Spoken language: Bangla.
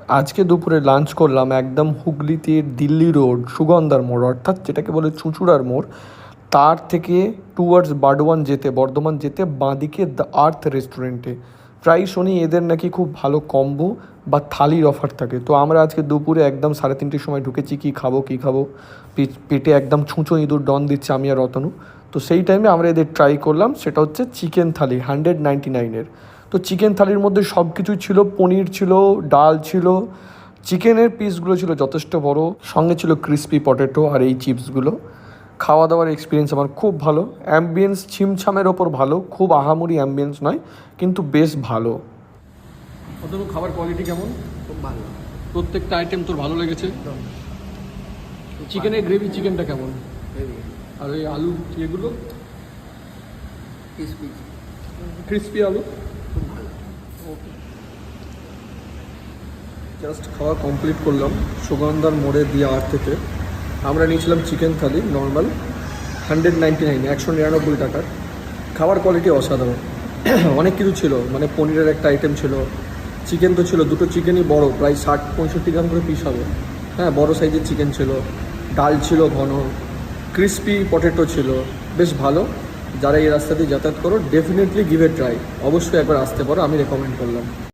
আজকে দুপুরে লাঞ্চ করলাম একদম হুগলিতে দিল্লি রোড সুগন্ধার মোড়, অর্থাৎ যেটাকে বলে চুঁচুড়ার মোড়, তার থেকে টুয়ার্ডস বার্ডওয়ান যেতে, বর্ধমান যেতে বাঁদিকে দ্য আর্থ রেস্টুরেন্টে। প্রায় শুনি এদের নাকি খুব ভালো কম্বো বা থালির অফার থাকে। তো আমরা আজকে দুপুরে একদম 3:30 সময় ঢুকেছি। কী খাবো পেটে একদম ছুঁচো ইঁদুর ডন দিচ্ছে আমি আর রতনু। তো সেই টাইমে আমরা এদের ট্রাই করলাম, সেটা হচ্ছে চিকেন থালি 199-এর। তো চিকেন থালির মধ্যে সব কিছুই ছিল, পনির ছিল, ডাল ছিল, চিকেনের পিসগুলো ছিল যথেষ্ট বড়, সঙ্গে ছিল ক্রিস্পি পটেটো আর এই চিপসগুলো। খাওয়া দাওয়ার এক্সপিরিয়েন্স আমার খুব ভালো। অ্যাম্বিয়েন্স ছিমছামের ওপর ভালো, খুব আহামরি অ্যাম্বিয়েন্স নয়, কিন্তু বেশ ভালো। অতনু, খাবার কোয়ালিটি কেমন? খুব ভালো। প্রত্যেকটা আইটেম তোর ভালো লেগেছে? একদম চিকেনের গ্রেভি চিকেনটা কেমন? হেভি আর ওই আলু এগুলো ক্রিসপি, ক্রিস্পি আলু খুব ভালো। ওকে, জাস্ট খাওয়া কমপ্লিট করলাম সুগন্ধার মোড়ে দিয়ে আর্ট থেকে। আমরা নিয়েছিলাম চিকেন থালি নর্মাল 199, 199 টাকার। খাবার কোয়ালিটি অসাধারণ। অনেক কিছু ছিল, মানে পনিরের একটা আইটেম ছিল, চিকেন তো ছিল, দুটো চিকেনই বড়, প্রায় 60-65 গ্রাম করে পিস হবে। হ্যাঁ, বড় সাইজের চিকেন ছিল, ডাল ছিল ঘন, ক্রিস্পি পটেটো ছিল, বেশ ভালো। যারা এই রাস্তা দিয়ে যাতায়াত করো ডেফিনেটলি গিভ এ ট্রাই, অবশ্যই একবার আসতে পারো, আমি রেকমেন্ড করলাম।